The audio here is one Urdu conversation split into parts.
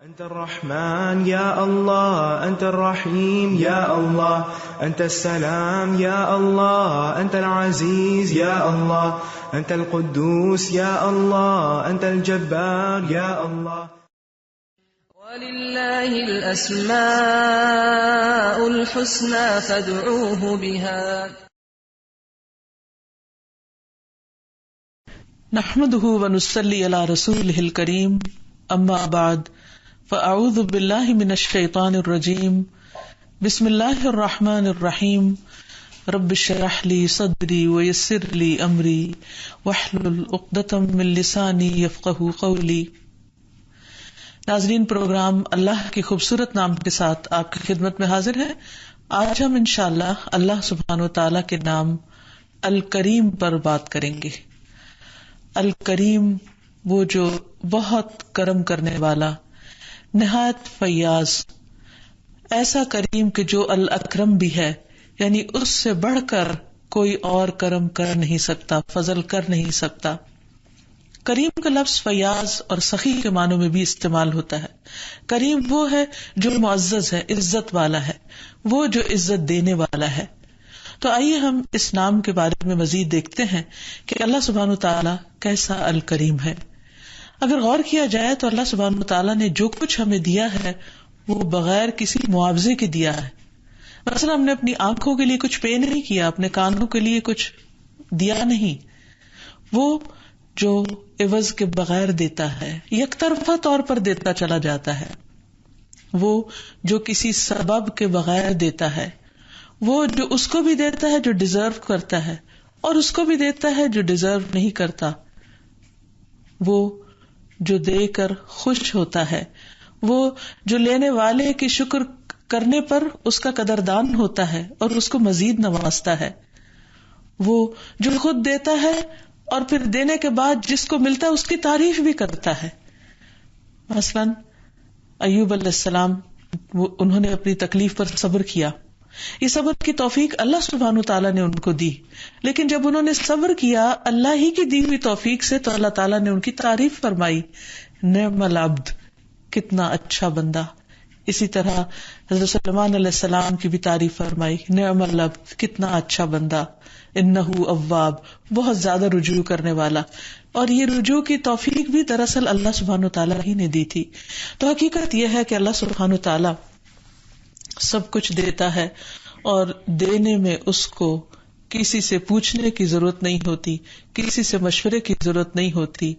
أنت الرحمن يا الله، أنت الرحيم يا الله، أنت السلام يا الله، أنت العزيز يا الله، أنت القدوس يا الله، أنت الجبار يا الله. ولله الأسماء الحسنى فادعوه بها. نحمده ونصلي على رسوله الكريم، اما بعد فاعوذ بالله من الشیطان الرجیم، بسم اللہ الرحمن الرحیم، رب اشرح لي صدری ويسر لي امری واحلل عقدۃ من لسانی یفقهوا قولی۔ ناظرین، پروگرام اللہ کے خوبصورت نام کے ساتھ آپ کی خدمت میں حاضر ہے۔ آج ہم انشاءاللہ اللہ سبحانہ و تعالی کے نام الکریم پر بات کریں گے۔ الکریم، وہ جو بہت کرم کرنے والا، نہایت فیاض، ایسا کریم کہ جو الاکرم بھی ہے، یعنی اس سے بڑھ کر کوئی اور کرم کر نہیں سکتا، فضل کر نہیں سکتا۔ کریم کا لفظ فیاض اور سخی کے معنوں میں بھی استعمال ہوتا ہے۔ کریم وہ ہے جو معزز ہے، عزت والا ہے، وہ جو عزت دینے والا ہے۔ تو آئیے ہم اس نام کے بارے میں مزید دیکھتے ہیں کہ اللہ سبحانہ وتعالی کیسا الکریم ہے۔ اگر غور کیا جائے تو اللہ سبحانہ وتعالی نے جو کچھ ہمیں دیا ہے وہ بغیر کسی معاوضے کے دیا ہے۔ مثلا ہم نے اپنی آنکھوں کے لیے کچھ پے نہیں کیا، اپنے کانوں کے لیے کچھ دیا نہیں، وہ جو عوض کے بغیر دیتا ہے، یک طرفہ طور پر دیتا چلا جاتا ہے، وہ جو کسی سبب کے بغیر دیتا ہے، وہ جو اس کو بھی دیتا ہے جو ڈیزرو کرتا ہے اور اس کو بھی دیتا ہے جو ڈیزرو نہیں کرتا، وہ جو دے کر خوش ہوتا ہے، وہ جو لینے والے کی شکر کرنے پر اس کا قدردان ہوتا ہے اور اس کو مزید نوازتا ہے، وہ جو خود دیتا ہے اور پھر دینے کے بعد جس کو ملتا ہے اس کی تعریف بھی کرتا ہے۔ مثلا ایوب علیہ السلام، انہوں نے اپنی تکلیف پر صبر کیا، یہ صبر کی توفیق اللہ سبحانہ تعالیٰ نے ان کو دی، لیکن جب انہوں نے صبر کیا اللہ ہی کی دی ہوئی توفیق سے تو اللہ تعالیٰ نے ان کی تعریف فرمائی، نعم العبد، کتنا اچھا بندہ۔ اسی طرح حضرت سلیمان علیہ السلام کی بھی تعریف فرمائی، نعم العبد، کتنا اچھا بندہ، انہ اواب، بہت زیادہ رجوع کرنے والا۔ اور یہ رجوع کی توفیق بھی دراصل اللہ سبحانہ تعالیٰ ہی نے دی تھی۔ تو حقیقت یہ ہے کہ اللہ سبحانہ تعالیٰ سب کچھ دیتا ہے اور دینے میں اس کو کسی سے پوچھنے کی ضرورت نہیں ہوتی، کسی سے مشورے کی ضرورت نہیں ہوتی،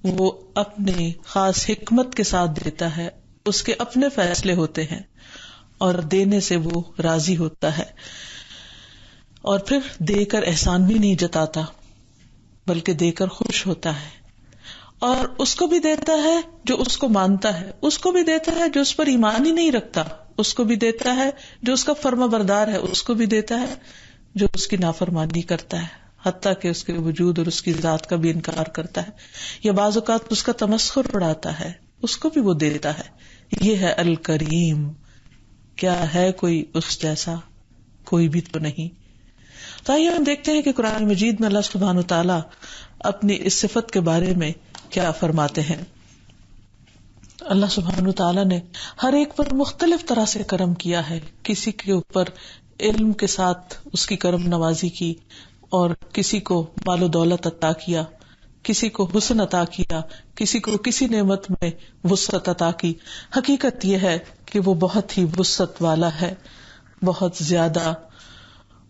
وہ اپنے خاص حکمت کے ساتھ دیتا ہے، اس کے اپنے فیصلے ہوتے ہیں اور دینے سے وہ راضی ہوتا ہے، اور پھر دے کر احسان بھی نہیں جتاتا بلکہ دے کر خوش ہوتا ہے، اور اس کو بھی دیتا ہے جو اس کو مانتا ہے، اس کو بھی دیتا ہے جو اس پر ایمان ہی نہیں رکھتا، اس کو بھی دیتا ہے جو اس کا فرما بردار ہے، اس کو بھی دیتا ہے جو اس کی نافرمانی کرتا ہے، حتیٰ کہ اس کے وجود اور اس کی ذات کا بھی انکار کرتا ہے یا بعض اوقات اس کا تمسخر اڑاتا ہے، اس کو بھی وہ دیتا ہے۔ یہ ہے الکریم۔ کیا ہے کوئی اس جیسا؟ کوئی بھی تو نہیں۔ تو آئیے ہم دیکھتے ہیں کہ قرآن مجید میں اللہ سبحانہ وتعالی اپنی اس صفت کے بارے میں کیا فرماتے ہیں۔ اللہ سبحانہ وتعالی نے ہر ایک پر مختلف طرح سے کرم کیا ہے، کسی کے اوپر علم کے ساتھ اس کی کرم نوازی کی، اور کسی کو مال و دولت عطا کیا، کسی کو حسن عطا کیا، کسی کو کسی نعمت میں وسعت عطا کی۔ حقیقت یہ ہے کہ وہ بہت ہی وسعت والا ہے، بہت زیادہ۔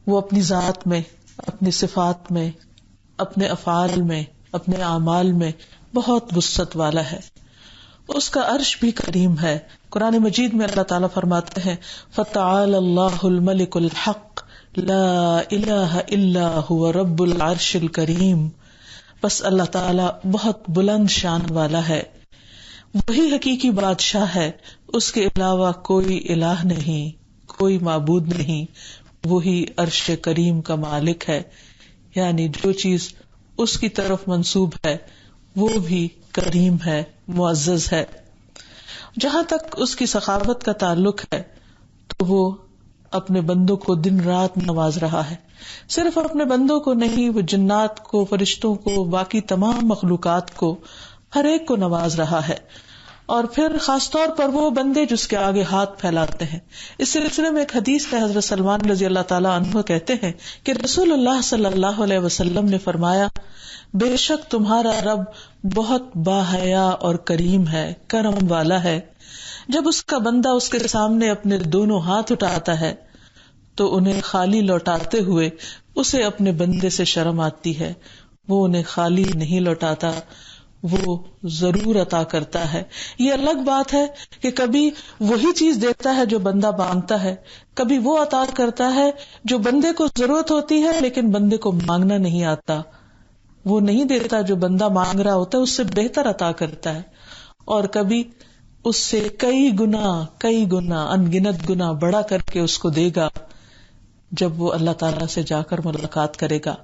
وہ اپنی ذات میں، اپنی صفات میں، اپنے افعال میں، اپنے اعمال میں بہت وسعت والا ہے۔ اس کا عرش بھی کریم ہے۔ قرآن مجید میں اللہ تعالیٰ فرماتے ہیں، فَتَعَالَى اللَّهُ الْمَلِكُ الْحَقُّ لَا إِلَٰهَ إِلَّا هُوَ رَبُّ الْعَرْشِ الْكَرِيمِ۔ بس اللہ تعالیٰ بہت بلند شان والا ہے، وہی حقیقی بادشاہ ہے، اس کے علاوہ کوئی الہ نہیں، کوئی معبود نہیں، وہی عرش کریم کا مالک ہے، یعنی جو چیز اس کی طرف منسوب ہے وہ بھی کریم ہے، معزز ہے۔ جہاں تک اس کی سخاوت کا تعلق ہے تو وہ اپنے بندوں کو دن رات نواز رہا ہے، صرف اپنے بندوں کو نہیں، وہ جنات کو، فرشتوں کو، باقی تمام مخلوقات کو، ہر ایک کو نواز رہا ہے۔ اور پھر خاص طور پر وہ بندے جس کے آگے ہاتھ پھیلاتے ہیں. اس سلسلے میں ایک حدیث ہے، حضرت سلمان رضی اللہ تعالیٰ عنہ کہتے ہیں کہ رسول اللہ صلی اللہ علیہ وسلم نے فرمایا، بے شک تمہارا رب بہت باحیا اور کریم ہے، کرم والا ہے. جب اس کا بندہ اس کے سامنے اپنے دونوں ہاتھ اٹھاتا ہے تو انہیں خالی لوٹاتے ہوئے اسے اپنے بندے سے شرم آتی ہے. وہ انہیں خالی نہیں لوٹاتا، وہ ضرور عطا کرتا ہے. یہ الگ بات ہے کہ کبھی وہی چیز دیتا ہے جو بندہ مانگتا ہے، کبھی وہ عطا کرتا ہے جو بندے کو ضرورت ہوتی ہے لیکن بندے کو مانگنا نہیں آتا. وہ نہیں دیتا جو بندہ مانگ رہا ہوتا ہے، اس سے بہتر عطا کرتا ہے. اور کبھی اس سے کئی گنا انگنت گنا بڑا کر کے اس کو دے گا جب وہ اللہ تعالی سے جا کر ملاقات کرے گا.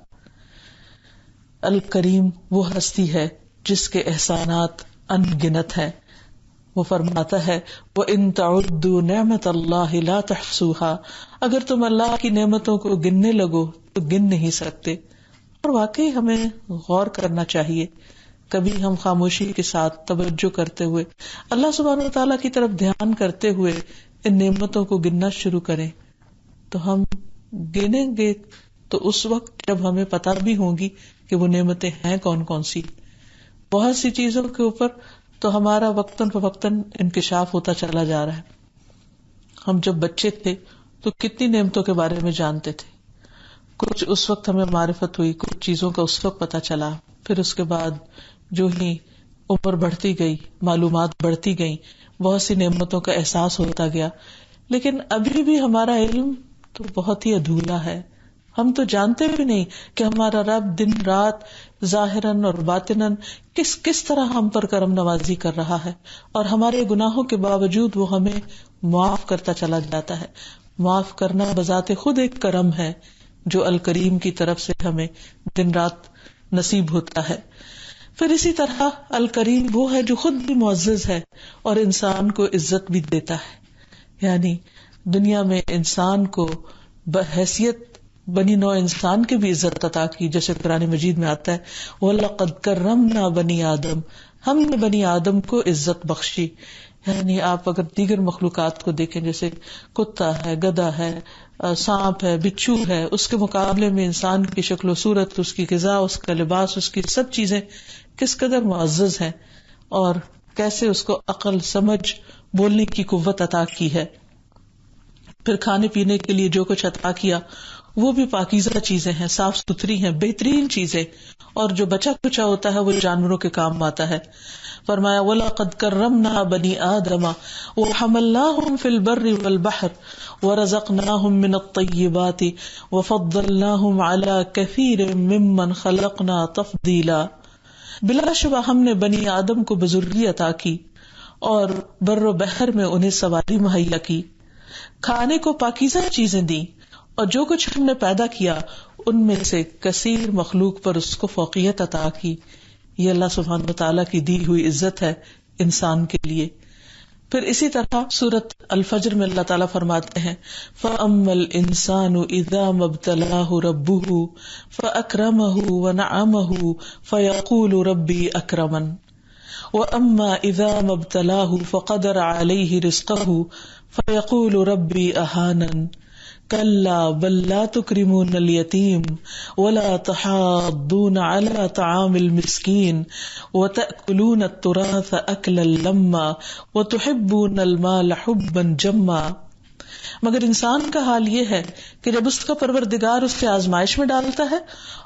الکریم وہ ہستی ہے جس کے احسانات انگنت ہے. وہ فرماتا ہے وَإِن تَعُدُّوا نِعْمَةَ اللَّهِ لَا تَحْصُوهَا، اگر تم اللہ کی نعمتوں کو گننے لگو تو گن نہیں سکتے. اور واقعی ہمیں غور کرنا چاہیے. کبھی ہم خاموشی کے ساتھ توجہ کرتے ہوئے اللہ سبحانہ و تعالیٰ کی طرف دھیان کرتے ہوئے ان نعمتوں کو گننا شروع کریں تو ہم گنیں گے تو اس وقت جب ہمیں پتہ بھی ہوگی کہ وہ نعمتیں ہیں کون کون سی. بہت سی چیزوں کے اوپر تو ہمارا وقتاً فوقتاً انکشاف ہوتا چلا جا رہا ہے. ہم جب بچے تھے تو کتنی نعمتوں کے بارے میں جانتے تھے. کچھ اس وقت ہمیں معرفت ہوئی، کچھ چیزوں کا اس وقت پتہ چلا. پھر اس کے بعد جو ہی عمر بڑھتی گئی، معلومات بڑھتی گئی، بہت سی نعمتوں کا احساس ہوتا گیا. لیکن ابھی بھی ہمارا علم تو بہت ہی ادھورا ہے. ہم تو جانتے بھی نہیں کہ ہمارا رب دن رات ظاہراً اور باطناً کس طرح ہم پر کرم نوازی کر رہا ہے، اور ہمارے گناہوں کے باوجود وہ ہمیں معاف کرتا چلا جاتا ہے. معاف کرنا بذات خود ایک کرم ہے جو الکریم کی طرف سے ہمیں دن رات نصیب ہوتا ہے. پھر اسی طرح الکریم وہ ہے جو خود بھی معزز ہے اور انسان کو عزت بھی دیتا ہے. یعنی دنیا میں انسان کو بحیثیت بنی نوع انسان کی بھی عزت عطا کی، جیسے قرآن مجید میں آتا ہے وَلَقَدْ كَرَّمْنَا بَنِي آدم، ہم نے بنی آدم کو عزت بخشی. یعنی آپ اگر دیگر مخلوقات کو دیکھیں جیسے کتا ہے، گدھا ہے، سانپ ہے، بچھو ہے، اس کے مقابلے میں انسان کی شکل و صورت، اس کی غذا، اس کا لباس، اس کی سب چیزیں کس قدر معزز ہیں، اور کیسے اس کو عقل، سمجھ، بولنے کی قوت عطا کی ہے. پھر کھانے پینے کے لیے جو کچھ عطا کیا وہ بھی پاکیزہ چیزیں ہیں، صاف ستھری ہیں، بہترین چیزیں، اور جو بچا کچا ہوتا ہے وہ جانوروں کے کام آتا ہے. فرمایا وَلَقَدْ كَرَّمْنَا بَنِي آدَمَ وَحَمَلْنَاهُمْ فِي الْبَرِّ وَالْبَحْرِ وَرَزَقْنَاهُمْ مِنَ الطَّيِّبَاتِ وَفَضَّلْنَاهُمْ عَلَى كَثِيرٍ مِّمَّنْ خَلَقْنَا تَفْضِيلًا. بلا شبہ ہم نے بنی آدم کو بزرگی عطا کی اور بر و بحر میں انہیں سواری مہیا کی، کھانے کو پاکیزہ چیزیں دی، اور جو کچھ ہم نے پیدا کیا ان میں سے کثیر مخلوق پر اس کو فوقیت عطا کی. یہ اللہ سبحانہ وتعالیٰ کی دی ہوئی عزت ہے انسان کے لیے. پھر اسی طرح سورۃ الفجر میں اللہ تعالیٰ فرماتے ہیں فَأَمَّا الْإِنسَانُ إِذَا مَا ابْتَلَاهُ رَبُّهُ فَأَكْرَمَهُ وَنَعَمَهُ فَيَقُولُ رَبِّي أَكْرَمَنِ وَأَمَّا إِذَا مَا ابْتَلَاهُ فَقَدَرَ عَلَيْهِ رِزْقَهُ فَيَقُولُ رَبِّي أَهَانَنِ كَلَّا بَل لَّا تُكْرِمُونَ الْيَتِيمَ وَلَا تَحَاضُّونَ عَلَى طَعَامِ الْمِسْكِينِ وَتَأْكُلُونَ التُّرَاثَ أَكْلًا لَمًّا وَتُحِبُّونَ الْمَالَ حُبًّا جَمًّا. مگر انسان کا حال یہ ہے کہ جب اس کا پروردگار اس سے آزمائش میں ڈالتا ہے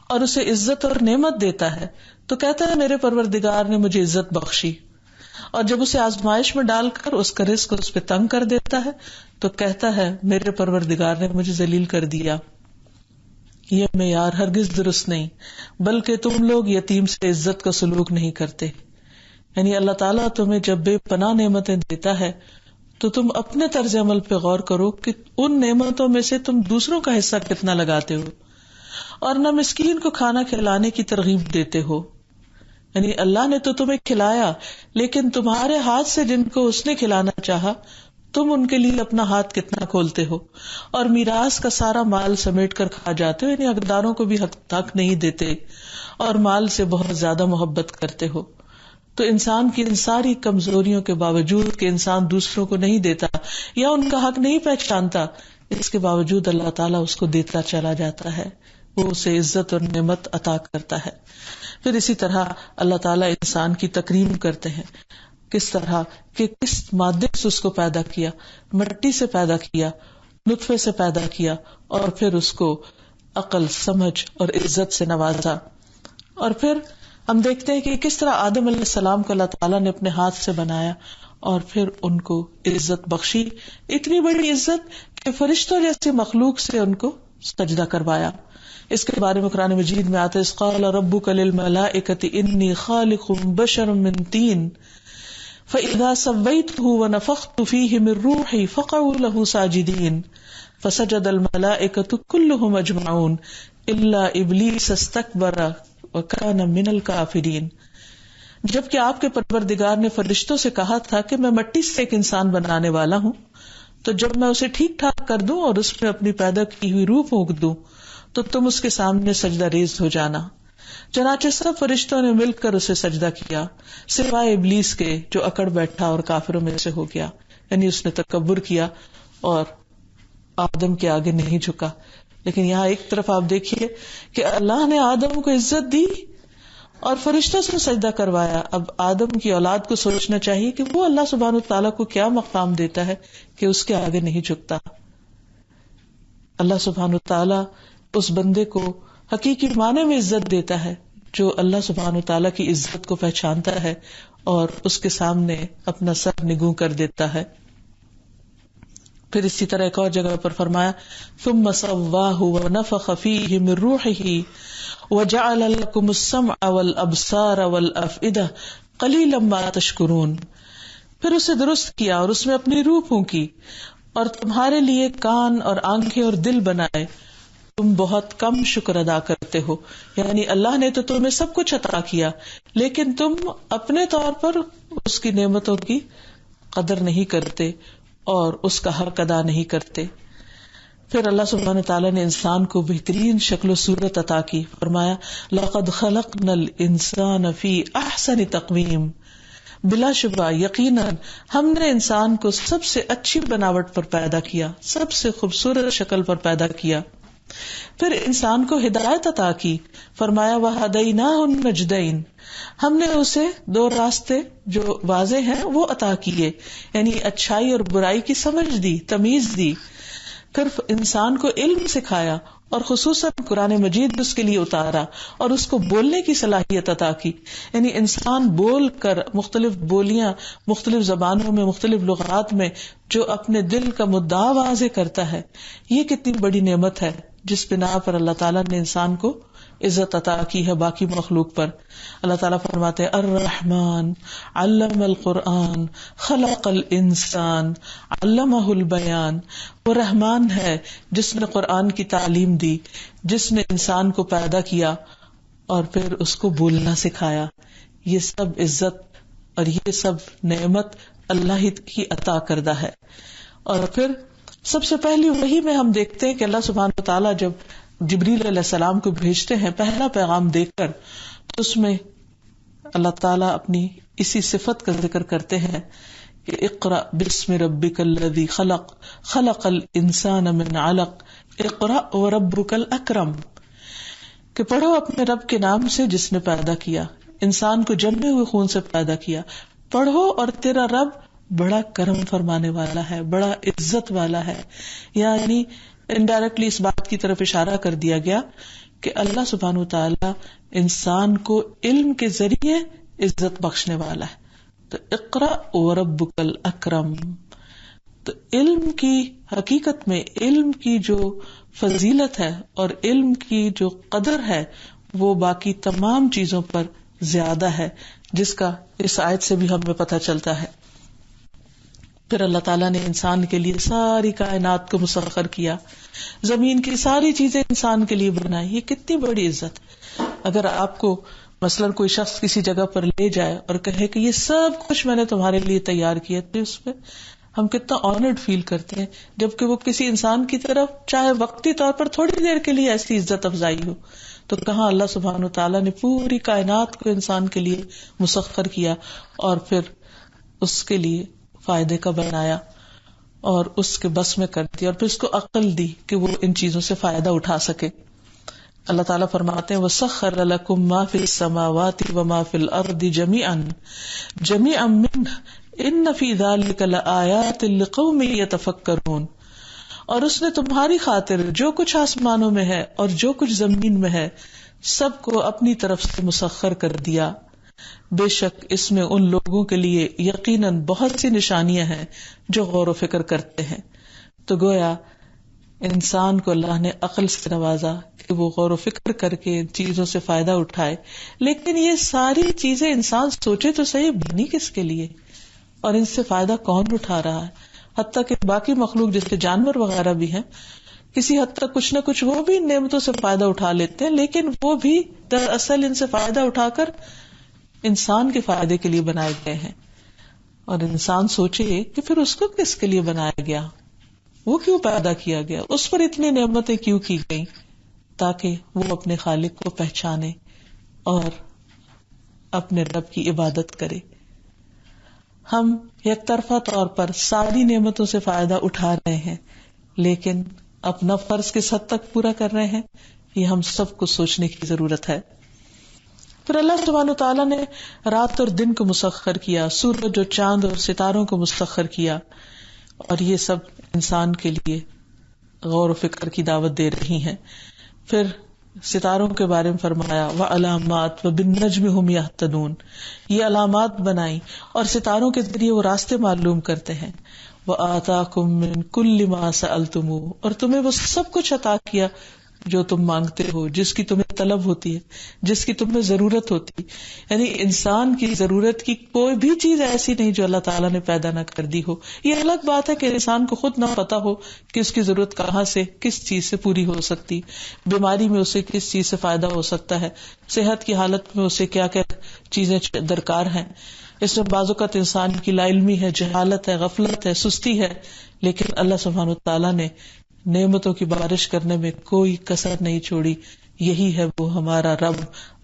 اور اسے عزت اور نعمت دیتا ہے تو کہتا ہے میرے پروردگار نے مجھے عزت بخشی، اور جب اسے آزمائش میں ڈال کر اس کا رزق اس پہ تنگ کر دیتا ہے تو کہتا ہے میرے پروردگار نے مجھے ذلیل کر دیا. یہ معیار ہرگز درست نہیں، بلکہ تم لوگ یتیم سے عزت کا سلوک نہیں کرتے. یعنی اللہ تعالیٰ تمہیں جب بے پناہ نعمتیں دیتا ہے تو تم اپنے طرز عمل پہ غور کرو کہ ان نعمتوں میں سے تم دوسروں کا حصہ کتنا لگاتے ہو، اور نہ مسکین کو کھانا کھلانے کی ترغیب دیتے ہو. یعنی اللہ نے تو تمہیں کھلایا، لیکن تمہارے ہاتھ سے جن کو اس نے کھلانا چاہا تم ان کے لیے اپنا ہاتھ کتنا کھولتے ہو، اور میراث کا سارا مال سمیٹ کر کھا جاتے ہو. یعنی حقداروں کو بھی حق نہیں دیتے، اور مال سے بہت زیادہ محبت کرتے ہو. تو انسان کی ان ساری کمزوریوں کے باوجود کہ انسان دوسروں کو نہیں دیتا یا ان کا حق نہیں پہچانتا، اس کے باوجود اللہ تعالیٰ اس کو دیتا چلا جاتا ہے، وہ اسے عزت اور نعمت عطا کرتا ہے. پھر اسی طرح اللہ تعالیٰ انسان کی تکریم کرتے ہیں. کس طرح کہ کس مادے سے اس کو پیدا کیا، مٹی سے پیدا کیا، نطفے سے پیدا کیا، اور پھر اس کو عقل، سمجھ اور عزت سے نوازا. اور پھر ہم دیکھتے ہیں کہ کس طرح آدم علیہ السلام کو اللہ تعالیٰ نے اپنے ہاتھ سے بنایا اور پھر ان کو عزت بخشی، اتنی بڑی عزت کہ فرشتوں جیسے مخلوق سے ان کو سجدہ کروایا. اس کے بارے میں قرآن مجید میں آتا ہے اذ قال ربک للملائکۃ انی خالق بشرا من طین فإذا سويته ونفخت فيه من روحي فقعوا له ساجدين فسجد الملائكة كلهم أجمعون إلا إبليس استكبر وكان من الكافرين. جبکہ آپ کے پروردگار نے فرشتوں سے کہا تھا کہ میں مٹی سے ایک انسان بنانے والا ہوں، تو جب میں اسے ٹھیک ٹھاک کر دوں اور اس میں اپنی پیدا کی ہوئی روح پھونک دوں تو تم اس کے سامنے سجدہ ریز ہو جانا. چنانچہ سب فرشتوں نے مل کر اسے سجدہ کیا سوائے ابلیس کے جو اکڑ بیٹھا اور کافروں میں سے ہو گیا، یعنی اس نے تکبر کیا اور آدم کے آگے نہیں جھکا. لیکن یہاں ایک طرف آپ دیکھیے کہ اللہ نے آدم کو عزت دی اور فرشتوں سے سجدہ کروایا. اب آدم کی اولاد کو سوچنا چاہیے کہ وہ اللہ سبحانہ وتعالیٰ کو کیا مقام دیتا ہے کہ اس کے آگے نہیں جھکتا. اللہ سبحانہ وتعالیٰ اس بندے کو حقیقی معنی میں عزت دیتا ہے جو اللہ سبحانہ وتعالیٰ کی عزت کو پہچانتا ہے اور اس کے سامنے اپنا سر نگوں کر دیتا ہے. پھر اسی طرح ایک اور جگہ پر فرمایا ثم سواہ ونفخ فیہ من روحہ وجعل لکم السمع والابصار والافئدہ قلیلا ما تشکرون. پھر اسے درست کیا اور اس میں اپنی روح پھونکی اور تمہارے لیے کان اور آنکھیں اور دل بنائے، تم بہت کم شکر ادا کرتے ہو. یعنی اللہ نے تو تمہیں سب کچھ عطا کیا لیکن تم اپنے طور پر اس کی نعمتوں کی قدر نہیں کرتے اور اس کا حق ادا نہیں کرتے. پھر اللہ سبحانہ تعالیٰ نے انسان کو بہترین شکل و صورت عطا کی. فرمایا لقد خلقنا الانسان فی احسن تقویم، بلا شبہ یقیناً ہم نے انسان کو سب سے اچھی بناوٹ پر پیدا کیا، سب سے خوبصورت شکل پر پیدا کیا. پھر انسان کو ہدایت عطا کی. فرمایا وَهَدَيْنَاهُ النَّجْدَيْنِ، ہم نے اسے دو راستے جو واضح ہیں وہ عطا کیے، یعنی اچھائی اور برائی کی سمجھ دی، تمیز دی. پھر انسان کو علم سکھایا اور خصوصاً قرآن مجید اس کے لیے اتارا اور اس کو بولنے کی صلاحیت عطا کی. یعنی انسان بول کر مختلف بولیاں، مختلف زبانوں میں، مختلف لغات میں جو اپنے دل کا مدعا واضح کرتا ہے، یہ کتنی بڑی نعمت ہے جس بنا پر اللہ تعالیٰ نے انسان کو عزت عطا کی ہے باقی مخلوق پر. اللہ تعالیٰ فرماتے ہیں الرحمن علم القرآن خلق الانسان علمہ البیان. وہ رحمان ہے جس نے قرآن کی تعلیم دی، جس نے انسان کو پیدا کیا اور پھر اس کو بولنا سکھایا. یہ سب عزت اور یہ سب نعمت اللہ ہی کی عطا کردہ ہے. اور پھر سب سے پہلی وحی میں ہم دیکھتے ہیں کہ اللہ سبحانہ وتعالیٰ جب جبریل علیہ السلام کو بھیجتے ہیں پہلا پیغام دے کر، تو اس میں اللہ تعالیٰ اپنی اسی صفت کا ذکر کرتے ہیں کہ اقرأ بسم ربک الذی خلق خلق الانسان من علق اقرأ وربک الاکرم، کہ پڑھو اپنے رب کے نام سے جس نے پیدا کیا، انسان کو جمے ہوئے خون سے پیدا کیا. پڑھو اور تیرا رب بڑا کرم فرمانے والا ہے، بڑا عزت والا ہے. یعنی انڈائریکٹلی اس بات کی طرف اشارہ کر دیا گیا کہ اللہ سبحانہ وتعالی انسان کو علم کے ذریعے عزت بخشنے والا ہے. تو اقرأ وربک الاکرم، تو علم کی حقیقت میں علم کی جو فضیلت ہے اور علم کی جو قدر ہے وہ باقی تمام چیزوں پر زیادہ ہے، جس کا اس آیت سے بھی ہمیں پتہ چلتا ہے. پھر اللہ تعالیٰ نے انسان کے لیے ساری کائنات کو مسخر کیا، زمین کی ساری چیزیں انسان کے لیے بنائی. یہ کتنی بڑی عزت. اگر آپ کو مثلاً کوئی شخص کسی جگہ پر لے جائے اور کہے کہ یہ سب کچھ میں نے تمہارے لیے تیار کیا، تو اس پہ ہم کتنا آنرڈ فیل کرتے ہیں، جبکہ وہ کسی انسان کی طرف چاہے وقتی طور پر تھوڑی دیر کے لیے ایسی عزت افزائی ہو. تو کہاں اللہ سبحانہ وتعالیٰ نے پوری کائنات کو انسان کے لیے مسخر کیا اور پھر اس کے لیے فائدے کا بنایا اور اس کے بس میں کر دیا اور پھر اس کو عقل دی کہ وہ ان چیزوں سے فائدہ اٹھا سکے. اللہ تعالیٰ فرماتے ہیں وَسَخَّرَ لَكُم مَّا فِي السَّمَاوَاتِ وَمَا فِي الْأَرْضِ جَمِيعًا مِّنْهُ إِنَّ فِي ذَلِكَ لَآيَاتٍ لِقَوْمٍ يَتَفَكَّرُونَ. اور اس نے تمہاری خاطر جو کچھ آسمانوں میں ہے اور جو کچھ زمین میں ہے سب کو اپنی طرف سے مسخر کر دیا. بے شک اس میں ان لوگوں کے لیے یقیناً بہت سی نشانیاں ہیں جو غور و فکر کرتے ہیں. تو گویا انسان کو اللہ نے عقل سے نوازا کہ وہ غور و فکر کر کے ان چیزوں سے فائدہ اٹھائے. لیکن یہ ساری چیزیں انسان سوچے تو صحیح بنی کس کے لیے اور ان سے فائدہ کون اٹھا رہا ہے. حتیٰ کہ باقی مخلوق جیسے جانور وغیرہ بھی ہیں کسی حد تک کچھ نہ کچھ وہ بھی نعمتوں سے فائدہ اٹھا لیتے ہیں لیکن وہ بھی دراصل ان سے فائدہ اٹھا کر انسان کے فائدے کے لیے بنائے گئے ہیں. اور انسان سوچے کہ پھر اس کو کس کے لیے بنایا گیا, وہ کیوں پیدا کیا گیا, اس پر اتنی نعمتیں کیوں کی گئیں, تاکہ وہ اپنے خالق کو پہچانے اور اپنے رب کی عبادت کرے. ہم یک طرفہ طور پر ساری نعمتوں سے فائدہ اٹھا رہے ہیں لیکن اپنا فرض کس حد تک پورا کر رہے ہیں, یہ ہم سب کو سوچنے کی ضرورت ہے. پھر اللہ سبحانہ وتعالیٰ نے رات اور دن کو مسخر کیا, سورج اور چاند اور ستاروں کو مسخر کیا, اور یہ سب انسان کے لیے غور و فکر کی دعوت دے رہی ہیں. پھر ستاروں کے بارے میں فرمایا وعلامات وبالنجم هم يهتدون, یہ علامات بنائی اور ستاروں کے ذریعے وہ راستے معلوم کرتے ہیں. وآتاکم من کل ما سألتموه, اور تمہیں وہ سب کچھ عطا کیا جو تم مانگتے ہو, جس کی تمہیں طلب ہوتی ہے, جس کی تمہیں ضرورت ہوتی. یعنی انسان کی ضرورت کی کوئی بھی چیز ایسی نہیں جو اللہ تعالیٰ نے پیدا نہ کر دی ہو. یہ الگ بات ہے کہ انسان کو خود نہ پتا ہو کہ اس کی ضرورت کہاں سے کس چیز سے پوری ہو سکتی, بیماری میں اسے کس چیز سے فائدہ ہو سکتا ہے, صحت کی حالت میں اسے کیا کیا چیزیں درکار ہیں. اس میں بعض اوقات انسان کی لا علمی ہے, جہالت ہے, غفلت ہے, سستی ہے, لیکن اللہ سبحانہ وتعالیٰ نے نعمتوں کی بارش کرنے میں کوئی کسر نہیں چھوڑی. یہی ہے وہ ہمارا رب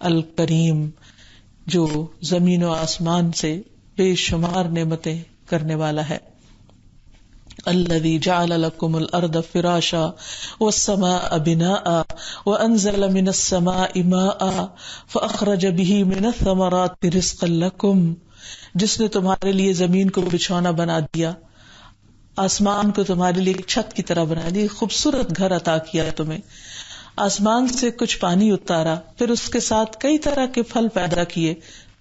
الکریم جو زمین و آسمان سے بے شمار نعمتیں کرنے والا ہے. الذي جعل لكم الارض فراشا والسماء بناء وانزل من السماء ماء فاخرج به من الثمرات رزقا لكم, جس نے تمہارے لیے زمین کو بچھونا بنا دیا, آسمان کو تمہارے لیے ایک چھت کی طرح بنا دی, خوبصورت گھر عطا کیا تمہیں, آسمان سے کچھ پانی اتارا, پھر اس کے ساتھ کئی طرح کے پھل پیدا کیے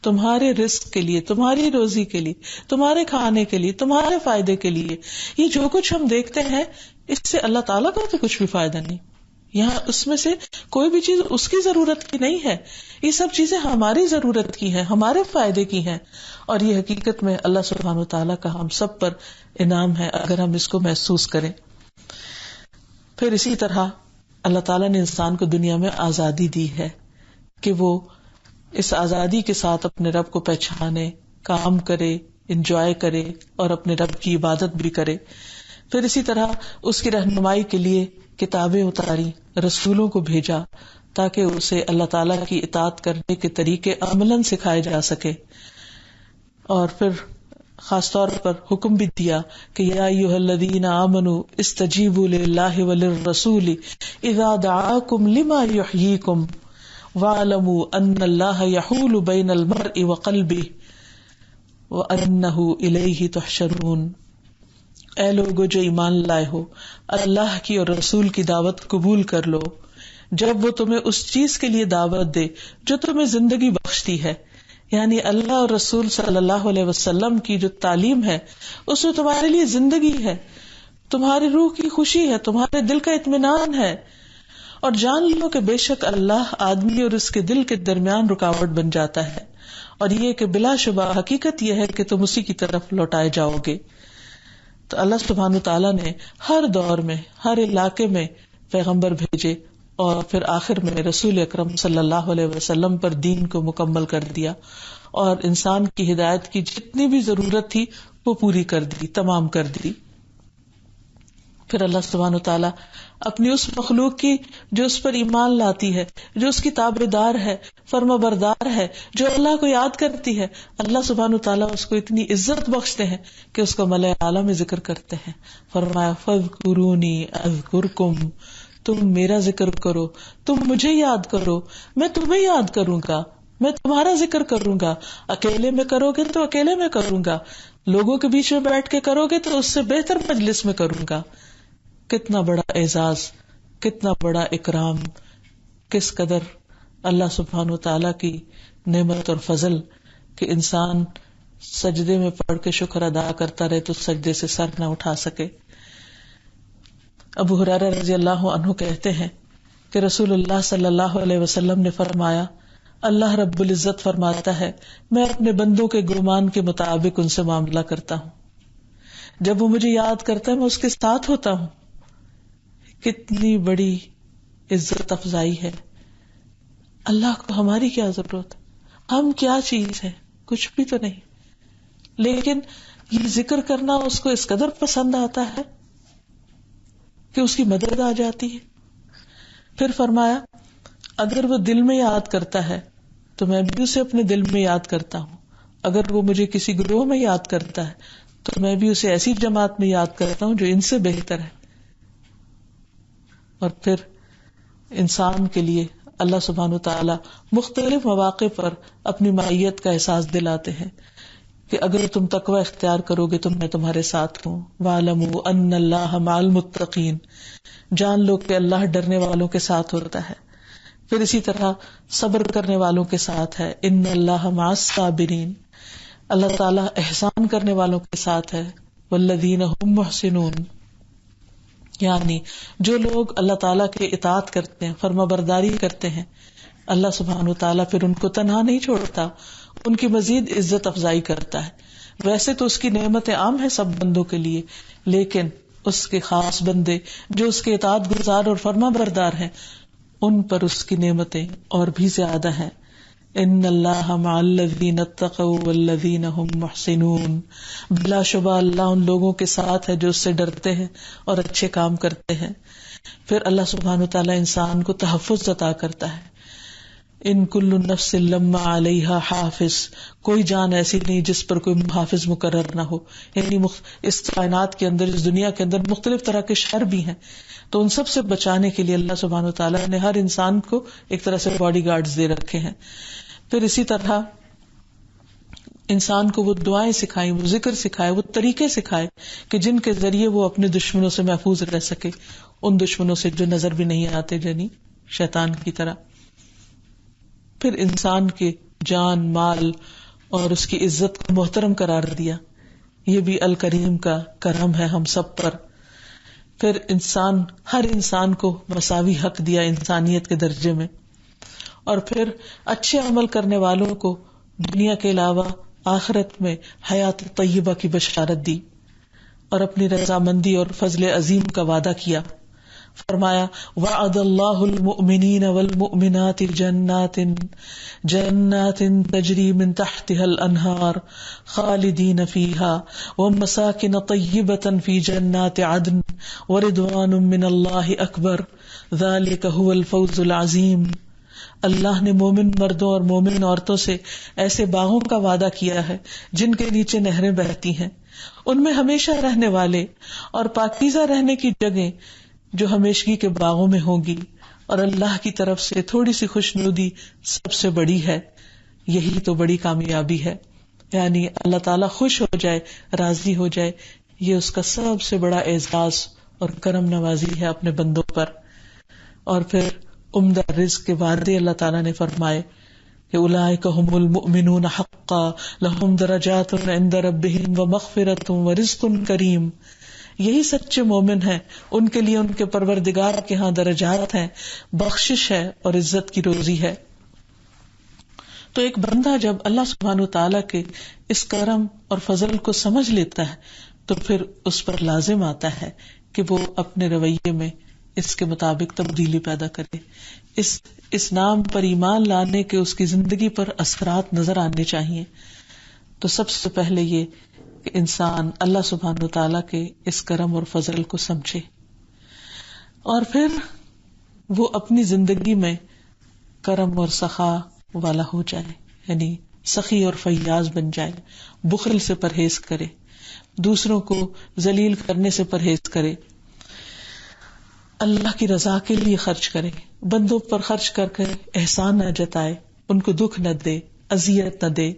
تمہارے رزق کے لیے, تمہاری روزی کے لیے, تمہارے کھانے کے لیے, تمہارے فائدے کے لیے. یہ جو کچھ ہم دیکھتے ہیں اس سے اللہ تعالیٰ کا تو کچھ بھی فائدہ نہیں, یہاں اس میں سے کوئی بھی چیز اس کی ضرورت کی نہیں ہے. یہ سب چیزیں ہماری ضرورت کی ہیں, ہمارے فائدے کی ہیں, اور یہ حقیقت میں اللہ سبحانہ وتعالیٰ کا ہم سب پر انعام ہے اگر ہم اس کو محسوس کریں. پھر اسی طرح اللہ تعالیٰ نے انسان کو دنیا میں آزادی دی ہے کہ وہ اس آزادی کے ساتھ اپنے رب کو پہچانے, کام کرے, انجوائے کرے اور اپنے رب کی عبادت بھی کرے. پھر اسی طرح اس کی رہنمائی کے لیے کتابیں اتاری, رسولوں کو بھیجا تاکہ اسے اللہ تعالیٰ کی اطاعت کرنے کے طریقے عملاً سکھائے جا سکے. اور پھر خاص طور پر حکم بھی دیا کہ یا ایھا الذین آمنوا استجیبوا للہ وللرسول اذا دعاکم لما یحییکم واعلموا ان اللہ یحول بین المرء وقلبہ وانہ الیہ تحشرون. اے لوگو جو ایمان لائے ہو, اللہ کی اور رسول کی دعوت قبول کر لو جب وہ تمہیں اس چیز کے لیے دعوت دے جو تمہیں زندگی بخشتی ہے. یعنی اللہ اور رسول صلی اللہ علیہ وسلم کی جو تعلیم ہے اس میں تمہارے لیے زندگی ہے, تمہاری روح کی خوشی ہے, تمہارے دل کا اطمینان ہے. اور جان لو کہ بے شک اللہ آدمی اور اس کے دل کے درمیان رکاوٹ بن جاتا ہے, اور یہ کہ بلا شبہ حقیقت یہ ہے کہ تم اسی کی طرف لوٹائے جاؤ گے. تو اللہ سبحانہ تعالیٰ نے ہر دور میں ہر علاقے میں پیغمبر بھیجے اور پھر آخر میں رسول اکرم صلی اللہ علیہ وسلم پر دین کو مکمل کر دیا, اور انسان کی ہدایت کی جتنی بھی ضرورت تھی وہ پوری کر دی, تمام کر دی. پھر اللہ سبحانہ و تعالیٰ اپنی اس مخلوق کی جو اس پر ایمان لاتی ہے، جو اس کی تابعدار ہے، فرما بردار ہے، جو اللہ کو یاد کرتی ہے، اللہ سبحانہ و تعالیٰ اس کو اتنی عزت بخشتے ہیں کہ اس کو ملأ اعلیٰ میں ذکر کرتے ہیں. فرمایا فاذکرونی اذکرکم، تم میرا ذکر کرو، تم مجھے یاد کرو، میں تمہیں یاد کروں گا، میں تمہارا ذکر کروں گا. اکیلے میں کرو گے تو اکیلے میں کروں گا، لوگوں کے بیچ میں بیٹھ کے کرو گے تو اس سے بہتر مجلس میں کروں گا. کتنا بڑا اعزاز، کتنا بڑا اکرام، کس قدر اللہ سبحانہ وتعالی کی نعمت اور فضل کہ انسان سجدے میں پڑھ کے شکر ادا کرتا رہے تو سجدے سے سر نہ اٹھا سکے. ابو ہریرہ رضی اللہ عنہ کہتے ہیں کہ رسول اللہ صلی اللہ علیہ وسلم نے فرمایا، اللہ رب العزت فرماتا ہے میں اپنے بندوں کے گمان کے مطابق ان سے معاملہ کرتا ہوں، جب وہ مجھے یاد کرتا ہے میں اس کے ساتھ ہوتا ہوں. کتنی بڑی عزت افزائی ہے. اللہ کو ہماری کیا ضرورت، ہم کیا چیز ہے، کچھ بھی تو نہیں، لیکن یہ ذکر کرنا اس کو اس قدر پسند آتا ہے کہ اس کی مدد آ جاتی ہے. پھر فرمایا اگر وہ دل میں یاد کرتا ہے تو میں بھی اسے اپنے دل میں یاد کرتا ہوں، اگر وہ مجھے کسی گروہ میں یاد کرتا ہے تو میں بھی اسے ایسی جماعت میں یاد کرتا ہوں جو ان سے بہتر ہے. اور پھر انسان کے لیے اللہ سبحانہ وتعالی مختلف مواقع پر اپنی معیت کا احساس دلاتے ہیں کہ اگر تم تقوی اختیار کرو گے تو میں تمہارے ساتھ ہوں. وَاعْلَمُوا أَنَّ اللَّهَ مَعَ الْمُتَّقِينَ، جان لو کہ اللہ ڈرنے والوں کے ساتھ ہوتا ہے. پھر اسی طرح صبر کرنے والوں کے ساتھ ہے. ان اللہ مع الصابرین، اللہ تعالیٰ احسان کرنے والوں کے ساتھ ہے. والذین هم محسنون، یعنی جو لوگ اللہ تعالیٰ کے اطاعت کرتے ہیں، فرما برداری کرتے ہیں، اللہ سبحانہ وتعالیٰ پھر ان کو تنہا نہیں چھوڑتا، ان کی مزید عزت افزائی کرتا ہے. ویسے تو اس کی نعمتیں عام ہیں سب بندوں کے لیے، لیکن اس کے خاص بندے جو اس کے اطاعت گزار اور فرما بردار ہیں ان پر اس کی نعمتیں اور بھی زیادہ ہیں. ان اللہ مع الذین اتقوا والذین هم محسنون، بلا شبہ اللہ ان لوگوں کے ساتھ ہے جو اس سے ڈرتے ہیں اور اچھے کام کرتے ہیں. پھر اللہ سبحانہ وتعالی انسان کو تحفظ عطا کرتا ہے. ان کل نفس لما علیہا حافظ، کوئی جان ایسی نہیں جس پر کوئی محافظ مقرر نہ ہو. یعنی اس کائنات کے اندر، اس دنیا کے اندر مختلف طرح کے شر بھی ہیں، تو ان سب سے بچانے کے لیے اللہ سبحانہ وتعالیٰ نے ہر انسان کو ایک طرح سے باڈی گارڈز دے رکھے ہیں. پھر اسی طرح انسان کو وہ دعائیں سکھائیں، وہ ذکر سکھائے، وہ طریقے سکھائے کہ جن کے ذریعے وہ اپنے دشمنوں سے محفوظ رہ سکے، ان دشمنوں سے جو نظر بھی نہیں آتے، یعنی شیطان کی طرح. پھر انسان کے جان، مال اور اس کی عزت کو محترم قرار دیا. یہ بھی الکریم کا کرم ہے ہم سب پر. پھر ہر انسان کو مساوی حق دیا انسانیت کے درجے میں. اور پھر اچھے عمل کرنے والوں کو دنیا کے علاوہ آخرت میں حیات طیبہ کی بشارت دی اور اپنی رضامندی اور فضل عظیم کا وعدہ کیا. فرمایا وعد اللہ المؤمنین والمؤمنات جنات تجری من تحتها الانہار خالدین فیہا ومساکن طیبۃ فی جنات عدن ورضوان من اللہ اکبر ذلک هو الفوز العظیم. اللہ نے مومن مردوں اور مومن عورتوں سے ایسے باغوں کا وعدہ کیا ہے جن کے نیچے نہریں بہتی ہیں، ان میں ہمیشہ رہنے والے اور پاکیزہ رہنے کی جگہیں جو ہمیشگی کے باغوں میں ہوگی، اور اللہ کی طرف سے تھوڑی سی خوشنودی سب سے بڑی ہے. یہی تو بڑی کامیابی ہے، یعنی اللہ تعالیٰ خوش ہو جائے، راضی ہو جائے، یہ اس کا سب سے بڑا اعزاز اور کرم نوازی ہے اپنے بندوں پر. اور پھر عمدہ رزق کے وعدے اللہ تعالیٰ نے فرمائے کہ اولئک هم المؤمنون حقا لهم درجات عند ربهم ومغفرۃ ورزق کریم. یہی سچے مومن ہیں، ان کے لیے ان کے پروردگار کے ہاں درجات ہیں، بخشش ہے اور عزت کی روزی ہے. تو ایک بندہ جب اللہ سبحانہ وتعالیٰ کے اس کرم اور فضل کو سمجھ لیتا ہے تو پھر اس پر لازم آتا ہے کہ وہ اپنے رویے میں اس کے مطابق تبدیلی پیدا کرے. اس نام پر ایمان لانے کے اس کی زندگی پر اثرات نظر آنے چاہیے. تو سب سے پہلے یہ کہ انسان اللہ سبحانہ وتعالیٰ کے اس کرم اور فضل کو سمجھے اور پھر وہ اپنی زندگی میں کرم اور سخا والا ہو جائے، یعنی سخی اور فیاض بن جائے، بخل سے پرہیز کرے، دوسروں کو ذلیل کرنے سے پرہیز کرے، اللہ کی رضا کے لیے خرچ کرے، بندوں پر خرچ کر کے احسان نہ جتائے، ان کو دکھ نہ دے، اذیت نہ دے.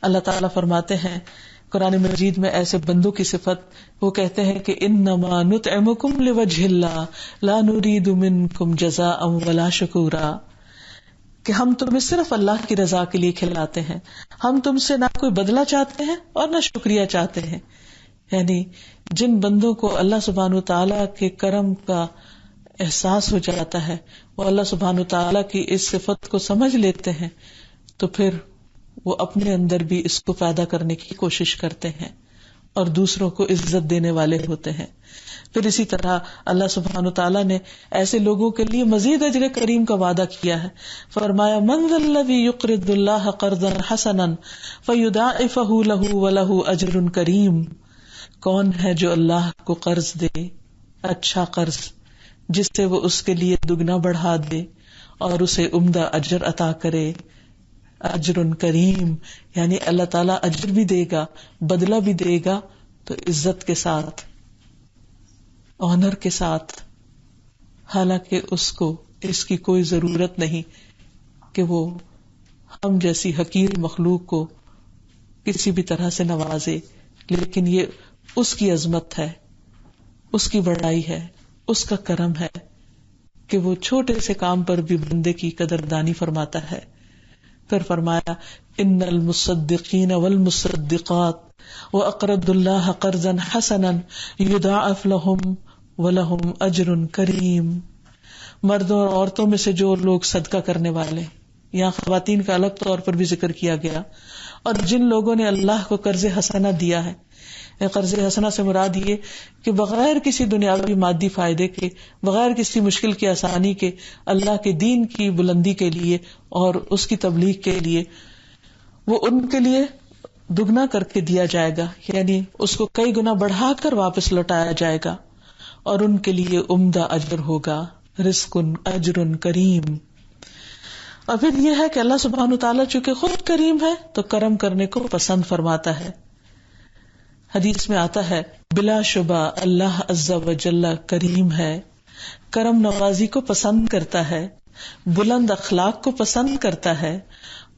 اللہ تعالیٰ فرماتے ہیں قرآن مجید میں ایسے بندوں کی صفت، وہ کہتے ہیں کہ انما نطعمکم لوجہ اللہ لا نرید منکم جزاء ولا شکورا، کہ ہم تمہیں صرف اللہ کی رضا کے لیے کھلاتے ہیں، ہم تم سے نہ کوئی بدلہ چاہتے ہیں اور نہ شکریہ چاہتے ہیں. یعنی جن بندوں کو اللہ سبحانہ وتعالیٰ کے کرم کا احساس ہو جاتا ہے، وہ اللہ سبحانہ وتعالیٰ کی اس صفت کو سمجھ لیتے ہیں، تو پھر وہ اپنے اندر بھی اس کو پیدا کرنے کی کوشش کرتے ہیں اور دوسروں کو عزت دینے والے ہوتے ہیں. پھر اسی طرح اللہ سبحانہ وتعالیٰ نے ایسے لوگوں کے لیے مزید اجر کریم کا وعدہ کیا ہے. فرمایا من ذا الذی یقرض اللہ قرضا حسنا فیضاعفہ لہ ولہ اجر کریم، کون ہے جو اللہ کو قرض دے، اچھا قرض جس سے وہ اس کے لیے دگنا بڑھا دے اور اسے عمدہ اجر عطا کرے. اجر کریم یعنی اللہ تعالیٰ اجر بھی دے گا، بدلہ بھی دے گا، تو عزت کے ساتھ، آنر کے ساتھ. حالانکہ اس کو اس کی کوئی ضرورت نہیں کہ وہ ہم جیسی حقیر مخلوق کو کسی بھی طرح سے نوازے، لیکن یہ اس کی عظمت ہے، اس کی بڑائی ہے، اس کا کرم ہے کہ وہ چھوٹے سے کام پر بھی بندے کی قدردانی فرماتا ہے. پھر فرمایا ان المصدقین والمصدقات واقرضوا اللہ قرضا حسنا یضاعف لهم ولهم اجر کریم. مردوں اور عورتوں میں سے جو لوگ صدقہ کرنے والے، یہاں خواتین کا الگ طور پر بھی ذکر کیا گیا، اور جن لوگوں نے اللہ کو قرض حسنہ دیا ہے. قرض حسنہ سے مراد یہ کہ بغیر کسی دنیاوی مادی فائدے کے، بغیر کسی مشکل کی آسانی کے، اللہ کے دین کی بلندی کے لیے اور اس کی تبلیغ کے لیے وہ ان کے لیے دگنا کر کے دیا جائے گا، یعنی اس کو کئی گنا بڑھا کر واپس لوٹایا جائے گا اور ان کے لیے عمدہ اجر ہوگا، رزق اجر کریم. اور پھر یہ ہے کہ اللہ سبحانہ تعالیٰ چونکہ خود کریم ہے تو کرم کرنے کو پسند فرماتا ہے. حدیث میں آتا ہے بلا شبہ اللہ عز و جل کریم ہے، کرم نوازی کو پسند کرتا ہے، بلند اخلاق کو پسند کرتا ہے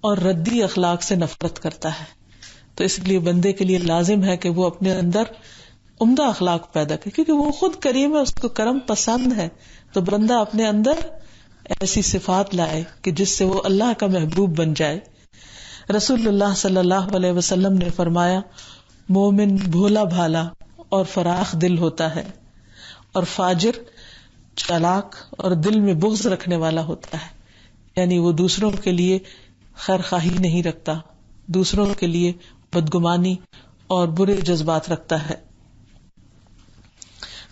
اور ردی اخلاق سے نفرت کرتا ہے. تو اس لیے بندے کے لیے لازم ہے کہ وہ اپنے اندر عمدہ اخلاق پیدا کرے، کیونکہ وہ خود کریم ہے، اس کو کرم پسند ہے. تو بندہ اپنے اندر ایسی صفات لائے کہ جس سے وہ اللہ کا محبوب بن جائے. رسول اللہ صلی اللہ علیہ وسلم نے فرمایا مومن بھولا بھالا اور فراخ دل ہوتا ہے، اور فاجر چالاک اور دل میں بغض رکھنے والا ہوتا ہے. یعنی وہ دوسروں کے لیے خیر خواہی نہیں رکھتا، دوسروں کے لیے بدگمانی اور برے جذبات رکھتا ہے.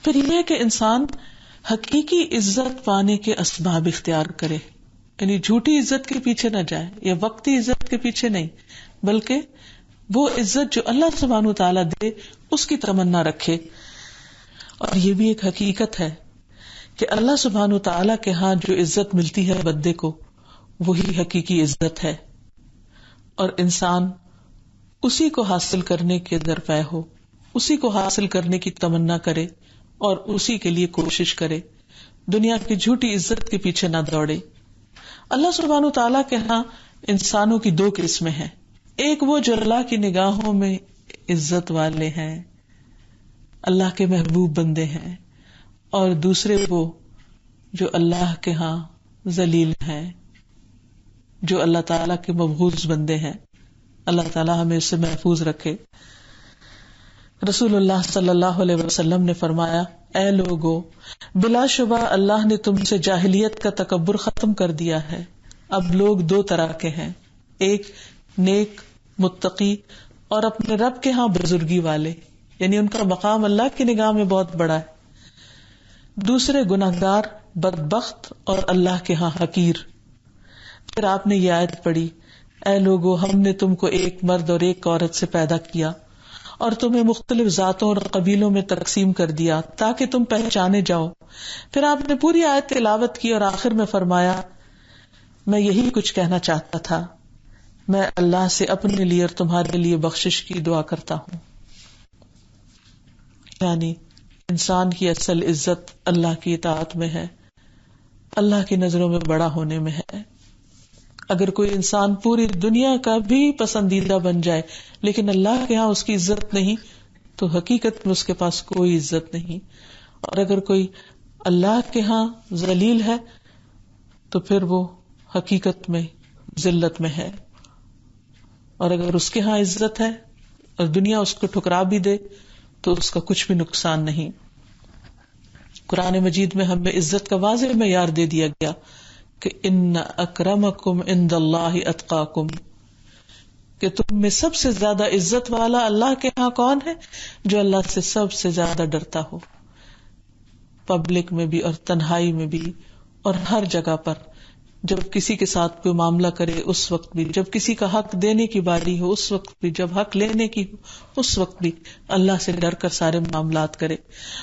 پھر یہ کہ انسان حقیقی عزت پانے کے اسباب اختیار کرے، یعنی جھوٹی عزت کے پیچھے نہ جائے یا وقتی عزت کے پیچھے نہیں، بلکہ وہ عزت جو اللہ سبحانہ وتعالیٰ دے اس کی تمنا رکھے. اور یہ بھی ایک حقیقت ہے کہ اللہ سبحانہ وتعالیٰ کے ہاں جو عزت ملتی ہے بندے کو وہی حقیقی عزت ہے، اور انسان اسی کو حاصل کرنے کے درپے ہو، اسی کو حاصل کرنے کی تمنا کرے اور اسی کے لیے کوشش کرے، دنیا کی جھوٹی عزت کے پیچھے نہ دوڑے. اللہ سبحانہ وتعالیٰ کے ہاں انسانوں کی دو قسمیں ہیں، ایک وہ جو اللہ کی نگاہوں میں عزت والے ہیں، اللہ کے محبوب بندے ہیں، اور دوسرے وہ جو اللہ کے ہاں ذلیل ہیں، جو اللہ تعالیٰ کے مبغوض بندے ہیں. اللہ تعالیٰ ہمیں اس سے محفوظ رکھے. رسول اللہ صلی اللہ علیہ وسلم نے فرمایا اے لوگو، بلا شبہ اللہ نے تم سے جاہلیت کا تکبر ختم کر دیا ہے. اب لوگ دو طرح کے ہیں، ایک نیک متقی اور اپنے رب کے ہاں بزرگی والے، یعنی ان کا مقام اللہ کی نگاہ میں بہت بڑا ہے. دوسرے گناہگار، بدبخت اور اللہ کے ہاں حقیر. پھر آپ نے یہ آیت پڑھی اے لوگو، ہم نے تم کو ایک مرد اور ایک عورت سے پیدا کیا اور تمہیں مختلف ذاتوں اور قبیلوں میں تقسیم کر دیا تاکہ تم پہچانے جاؤ. پھر آپ نے پوری آیت تلاوت کی اور آخر میں فرمایا میں یہی کچھ کہنا چاہتا تھا, میں اللہ سے اپنے لیے اور تمہارے لیے بخشش کی دعا کرتا ہوں. یعنی انسان کی اصل عزت اللہ کی اطاعت میں ہے, اللہ کی نظروں میں بڑا ہونے میں ہے. اگر کوئی انسان پوری دنیا کا بھی پسندیدہ بن جائے لیکن اللہ کے ہاں اس کی عزت نہیں تو حقیقت میں اس کے پاس کوئی عزت نہیں. اور اگر کوئی اللہ کے ہاں ذلیل ہے تو پھر وہ حقیقت میں ذلت میں ہے, اور اگر اس کے ہاں عزت ہے اور دنیا اس کو ٹھکرا بھی دے تو اس کا کچھ بھی نقصان نہیں. قرآن مجید میں ہمیں عزت کا واضح معیار دے دیا گیا کہ ان اکرمکم عند اللہ اتقاکم, کہ تم میں سب سے زیادہ عزت والا اللہ کے ہاں کون ہے؟ جو اللہ سے سب سے زیادہ ڈرتا ہو, پبلک میں بھی اور تنہائی میں بھی اور ہر جگہ پر. جب کسی کے ساتھ کوئی معاملہ کرے اس وقت بھی, جب کسی کا حق دینے کی باری ہو اس وقت بھی, جب حق لینے کی ہو اس وقت بھی اللہ سے ڈر کر سارے معاملات کرے.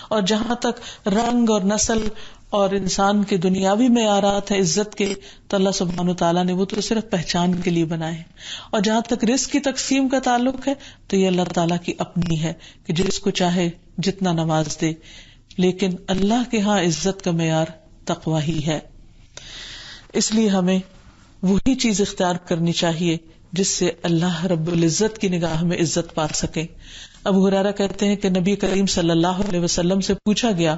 اور جہاں تک رنگ اور نسل اور انسان کے دنیاوی معیارات ہیں عزت کے تو اللہ سبحانہ وتعالیٰ نے وہ تو صرف پہچان کے لیے بنائے ہیں. اور جہاں تک رزق کی تقسیم کا تعلق ہے تو یہ اللہ تعالیٰ کی اپنی ہے کہ جس کو چاہے جتنا نواز دے, لیکن اللہ کے ہاں عزت کا معیار تقویٰ ہی ہے. اس لیے ہمیں وہی چیز اختیار کرنی چاہیے جس سے اللہ رب العزت کی نگاہ میں عزت پا سکے. ابو ہریرہ کہتے ہیں کہ نبی کریم صلی اللہ علیہ وسلم سے پوچھا گیا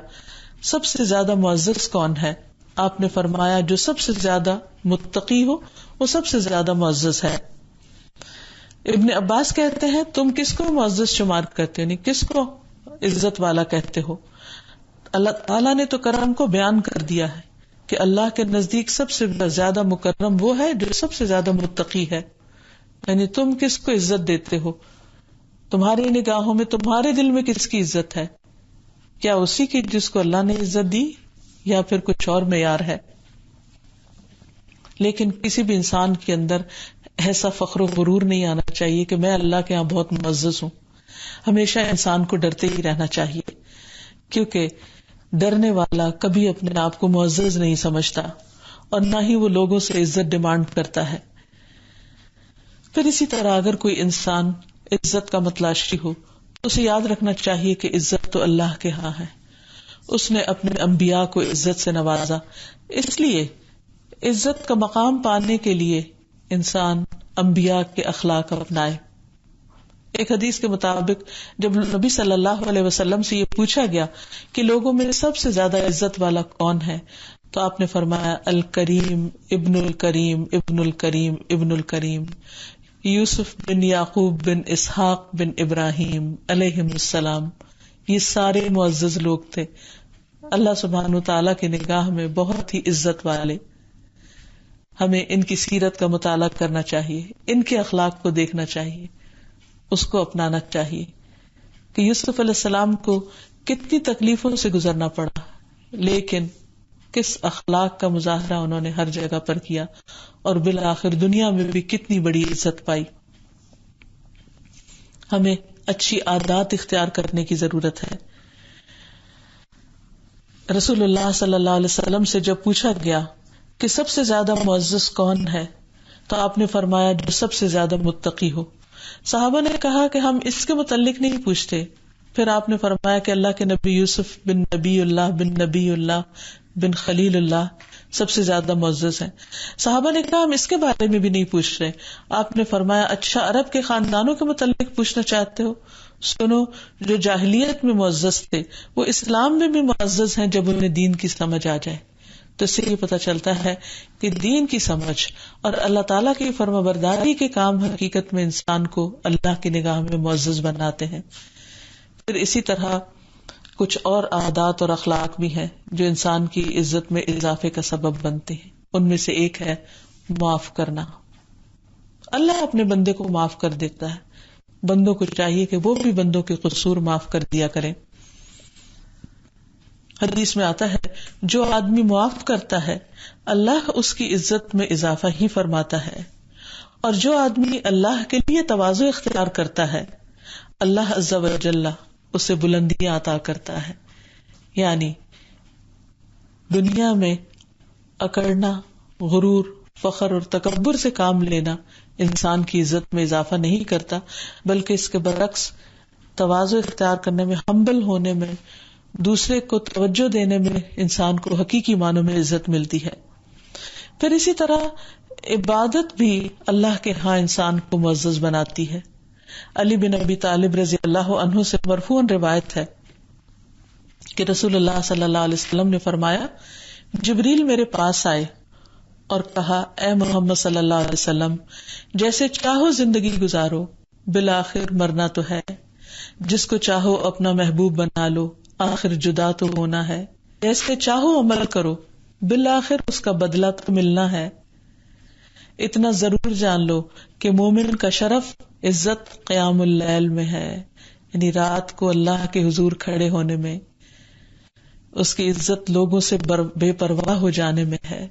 سب سے زیادہ معزز کون ہے؟ آپ نے فرمایا جو سب سے زیادہ متقی ہو وہ سب سے زیادہ معزز ہے. ابن عباس کہتے ہیں تم کس کو معزز شمار کرتے ہو, یعنی کس کو عزت والا کہتے ہو؟ اللہ تعالیٰ نے تو کرم کو بیان کر دیا ہے کہ اللہ کے نزدیک سب سے زیادہ مکرم وہ ہے جو سب سے زیادہ متقی ہے. یعنی تم کس کو عزت دیتے ہو؟ تمہاری نگاہوں میں تمہارے دل میں کس کی عزت ہے؟ کیا اسی کی جس کو اللہ نے عزت دی یا پھر کچھ اور معیار ہے؟ لیکن کسی بھی انسان کے اندر ایسا فخر و غرور نہیں آنا چاہیے کہ میں اللہ کے یہاں بہت معزز ہوں. ہمیشہ انسان کو ڈرتے ہی رہنا چاہیے, کیونکہ ڈرنے والا کبھی اپنے آپ کو معزز نہیں سمجھتا اور نہ ہی وہ لوگوں سے عزت ڈیمانڈ کرتا ہے. پھر اسی طرح اگر کوئی انسان عزت کا متلاشی ہو تو اسے یاد رکھنا چاہیے کہ عزت تو اللہ کے ہاں ہے. اس نے اپنے انبیاء کو عزت سے نوازا, اس لیے عزت کا مقام پانے کے لیے انسان انبیاء کے اخلاق اپنائے. ایک حدیث کے مطابق جب نبی صلی اللہ علیہ وسلم سے یہ پوچھا گیا کہ لوگوں میں سب سے زیادہ عزت والا کون ہے تو آپ نے فرمایا الکریم ابن الکریم ابن الکریم ابن الکریم, یوسف بن یعقوب بن اسحاق بن ابراہیم علیہم السلام. یہ سارے معزز لوگ تھے, اللہ سبحانہ وتعالیٰ کی نگاہ میں بہت ہی عزت والے. ہمیں ان کی سیرت کا مطالعہ کرنا چاہیے, ان کے اخلاق کو دیکھنا چاہیے, اس کو اپنانا چاہیے کہ یوسف علیہ السلام کو کتنی تکلیفوں سے گزرنا پڑا لیکن کس اخلاق کا مظاہرہ انہوں نے ہر جگہ پر کیا اور بالآخر دنیا میں بھی کتنی بڑی عزت پائی. ہمیں اچھی عادات اختیار کرنے کی ضرورت ہے. رسول اللہ صلی اللہ علیہ وسلم سے جب پوچھا گیا کہ سب سے زیادہ معزز کون ہے تو آپ نے فرمایا جو سب سے زیادہ متقی ہو. صحابہ نے کہا کہ ہم اس کے متعلق نہیں پوچھتے. پھر آپ نے فرمایا کہ اللہ کے نبی یوسف بن نبی اللہ بن نبی اللہ بن خلیل اللہ سب سے زیادہ معزز ہیں. صحابہ نے کہا ہم اس کے بارے میں بھی نہیں پوچھ رہے. آپ نے فرمایا اچھا عرب کے خاندانوں کے متعلق پوچھنا چاہتے ہو؟ سنو, جو جاہلیت میں معزز تھے وہ اسلام میں بھی معزز ہیں جب انہیں دین کی سمجھ آ جائے. تو اس سے یہ پتہ چلتا ہے کہ دین کی سمجھ اور اللہ تعالیٰ کی فرمانبرداری کے کام حقیقت میں انسان کو اللہ کی نگاہ میں معزز بناتے ہیں. پھر اسی طرح کچھ اور عادات اور اخلاق بھی ہیں جو انسان کی عزت میں اضافے کا سبب بنتے ہیں. ان میں سے ایک ہے معاف کرنا. اللہ اپنے بندے کو معاف کر دیتا ہے, بندوں کو چاہیے کہ وہ بھی بندوں کے قصور معاف کر دیا کریں. حدیث میں آتا ہے جو آدمی معاف کرتا ہے اللہ اس کی عزت میں اضافہ ہی فرماتا ہے, اور جو آدمی اللہ کے لیے تواضع اختیار کرتا ہے اللہ عز و جل اسے بلندیاں عطا کرتا ہے. یعنی دنیا میں اکڑنا، غرور، فخر اور تکبر سے کام لینا انسان کی عزت میں اضافہ نہیں کرتا، بلکہ اس کے برعکس تواضع اختیار کرنے میں، ہمبل ہونے میں، دوسرے کو توجہ دینے میں انسان کو حقیقی معنوں میں عزت ملتی ہے. پھر اسی طرح عبادت بھی اللہ کے ہاں انسان کو معزز بناتی ہے. علی بن ابی طالب رضی اللہ عنہ سے مرفوعاً روایت ہے کہ رسول اللہ صلی اللہ علیہ وسلم نے فرمایا، جبریل میرے پاس آئے اور کہا، اے محمد صلی اللہ علیہ وسلم، جیسے چاہو زندگی گزارو، بالآخر مرنا تو ہے. جس کو چاہو اپنا محبوب بنا لو، آخر جدا تو ہونا ہے. جیسے چاہو عمل کرو، بالآخر اس کا بدلہ تو ملنا ہے. اتنا ضرور جان لو کہ مومن کا شرف، عزت قیام اللیل میں ہے، یعنی رات کو اللہ کے حضور کھڑے ہونے میں. اس کی عزت لوگوں سے بے پرواہ ہو جانے میں ہے.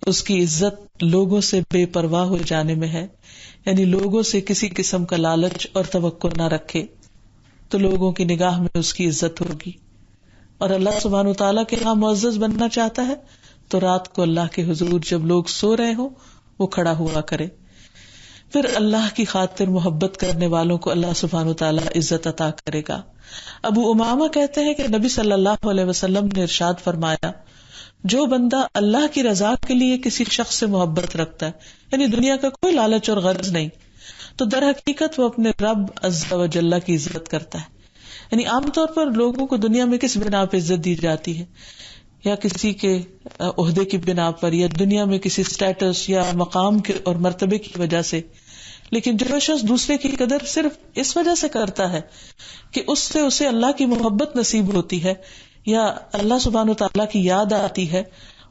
اس کی عزت لوگوں سے بے پرواہ ہو جانے میں ہے، یعنی لوگوں سے کسی قسم کا لالچ اور توقع نہ رکھے تو لوگوں کی نگاہ میں اس کی عزت ہوگی. اور اللہ سبحانہ و تعالیٰ کے ہاں معزز بننا چاہتا ہے تو رات کو اللہ کے حضور جب لوگ سو رہے ہوں وہ کھڑا ہوا کرے. پھر اللہ کی خاطر محبت کرنے والوں کو اللہ سبحانہ و تعالیٰ عزت عطا کرے گا. ابو امامہ کہتے ہیں کہ نبی صلی اللہ علیہ وسلم نے ارشاد فرمایا، جو بندہ اللہ کی رضا کے لیے کسی شخص سے محبت رکھتا ہے، یعنی دنیا کا کوئی لالچ اور غرض نہیں، تو در حقیقت وہ اپنے رب عز و جل کی عزت کرتا ہے. یعنی عام طور پر لوگوں کو دنیا میں کس بنا پہ عزت دی جاتی ہے، یا کسی کے عہدے کی بنا پر، یا دنیا میں کسی سٹیٹس یا مقام کے اور مرتبے کی وجہ سے. لیکن جو شخص دوسرے کی قدر صرف اس وجہ سے کرتا ہے کہ اس سے اسے اللہ کی محبت نصیب ہوتی ہے یا اللہ سبحانہ و تعالیٰ کی یاد آتی ہے،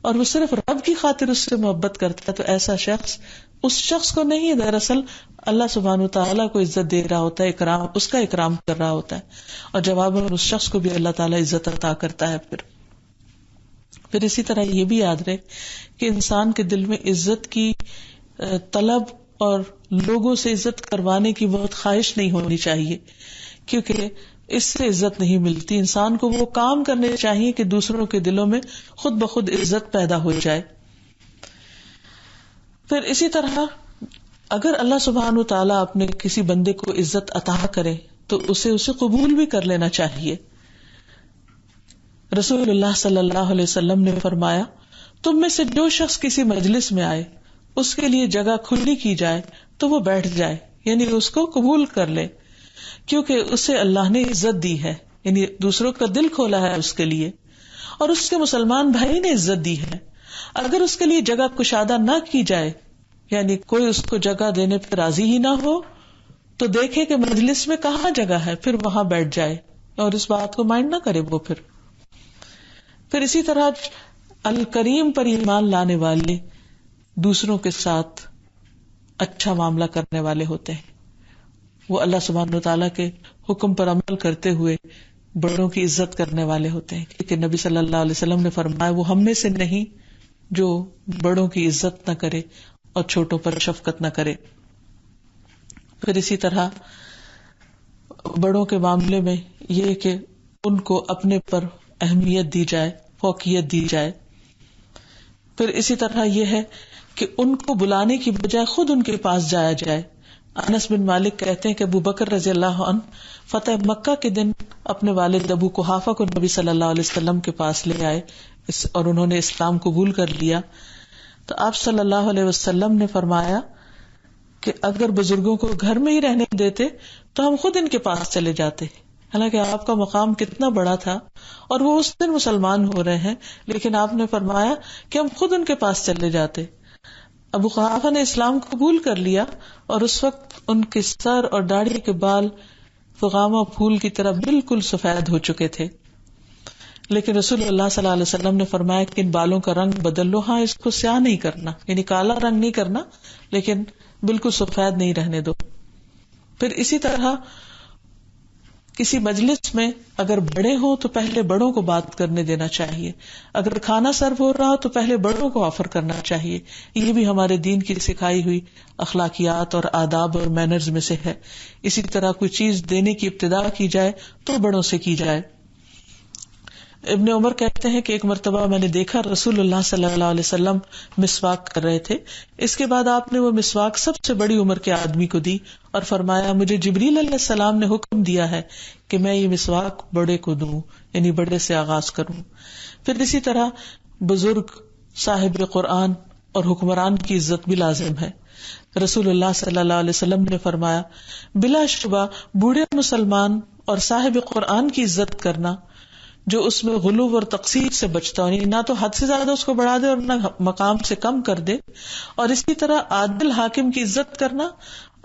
اور وہ صرف رب کی خاطر اس سے محبت کرتا ہے، تو ایسا شخص اس شخص کو نہیں، دراصل اللہ سبحانہ و تعالیٰ کو عزت دے رہا ہوتا ہے، اکرام، اس کا اکرام کر رہا ہوتا ہے، اور جواباً اس شخص کو بھی اللہ تعالیٰ عزت عطا کرتا ہے. پھر اسی طرح یہ بھی یاد رہے کہ انسان کے دل میں عزت کی طلب اور لوگوں سے عزت کروانے کی بہت خواہش نہیں ہونی چاہیے، کیونکہ اس سے عزت نہیں ملتی. انسان کو وہ کام کرنے چاہیے کہ دوسروں کے دلوں میں خود بخود عزت پیدا ہو جائے. پھر اسی طرح اگر اللہ سبحانہ و تعالیٰ اپنے کسی بندے کو عزت عطا کرے تو اسے قبول بھی کر لینا چاہیے. رسول اللہ صلی اللہ علیہ وسلم نے فرمایا، تم میں سے جو شخص کسی مجلس میں آئے، اس کے لیے جگہ کھلی کی جائے تو وہ بیٹھ جائے، یعنی اس کو قبول کر لے، کیونکہ اسے اللہ نے عزت دی ہے، یعنی دوسروں کا دل کھولا ہے اس کے لیے، اور اس کے مسلمان بھائی نے عزت دی ہے. اگر اس کے لیے جگہ کشادہ نہ کی جائے، یعنی کوئی اس کو جگہ دینے پہ راضی ہی نہ ہو، تو دیکھے کہ مجلس میں کہاں جگہ ہے، پھر وہاں بیٹھ جائے اور اس بات کو مائنڈ نہ کرے وہ. پھر اسی طرح الکریم پر ایمان لانے والے دوسروں کے ساتھ اچھا معاملہ کرنے والے ہوتے ہیں. وہ اللہ سبحانہ وتعالیٰ کے حکم پر عمل کرتے ہوئے بڑوں کی عزت کرنے والے ہوتے ہیں، کیونکہ نبی صلی اللہ علیہ وسلم نے فرمایا، وہ ہم میں سے نہیں جو بڑوں کی عزت نہ کرے اور چھوٹوں پر شفقت نہ کرے. پھر اسی طرح بڑوں کے معاملے میں یہ کہ ان کو اپنے پر اہمیت دی جائے، فوقیت دی جائے. پھر اسی طرح یہ ہے کہ ان کو بلانے کی بجائے خود ان کے پاس جایا جائے. انس بن مالک کہتے ہیں کہ ابو بکر رضی اللہ عنہ فتح مکہ کے دن اپنے والد ابو قحافہ کو نبی صلی اللہ علیہ وسلم کے پاس لے آئے اور انہوں نے اسلام قبول کر لیا. تو آپ صلی اللہ علیہ وسلم نے فرمایا کہ اگر بزرگوں کو گھر میں ہی رہنے دیتے تو ہم خود ان کے پاس چلے جاتے. حالانکہ آپ کا مقام کتنا بڑا تھا اور وہ اس دن مسلمان ہو رہے ہیں، لیکن آپ نے فرمایا کہ ہم خود ان کے پاس چلے جاتے. ابو قحافہ نے اسلام قبول کر لیا اور اس وقت ان کے سر اور داڑھی کے بال فغامہ پھول کی طرح بالکل سفید ہو چکے تھے. لیکن رسول اللہ صلی اللہ علیہ وسلم نے فرمایا کہ ان بالوں کا رنگ بدل لو. ہاں، اس کو سیاہ نہیں کرنا، یعنی کالا رنگ نہیں کرنا، لیکن بالکل سفید نہیں رہنے دو. پھر اسی طرح کسی مجلس میں اگر بڑے ہوں تو پہلے بڑوں کو بات کرنے دینا چاہیے، اگر کھانا سرو ہو رہا ہو تو پہلے بڑوں کو آفر کرنا چاہیے. یہ بھی ہمارے دین کی سکھائی ہوئی اخلاقیات اور آداب اور مینرز میں سے ہے. اسی طرح کوئی چیز دینے کی ابتدا کی جائے تو بڑوں سے کی جائے. ابن عمر کہتے ہیں کہ ایک مرتبہ میں نے دیکھا رسول اللہ صلی اللہ علیہ وسلم مسواک کر رہے تھے. اس کے بعد آپ نے وہ مسواک سب سے بڑی عمر کے آدمی کو دی اور فرمایا مجھے جبریل علیہ السلام نے حکم دیا ہے کہ میں یہ مسواک بڑے کو دوں، یعنی بڑے سے آغاز کروں. پھر اسی طرح بزرگ، صاحب قرآن اور حکمران کی عزت بھی لازم ہے. رسول اللہ صلی اللہ علیہ وسلم نے فرمایا بلا شبہ بوڑھے مسلمان اور صاحب قرآن کی عزت کرنا جو اس میں غلو اور تقصیر سے بچتا ہو، یعنی نہ تو حد سے زیادہ اس کو بڑھا دے اور نہ مقام سے کم کر دے، اور اسی طرح عادل حاکم کی عزت کرنا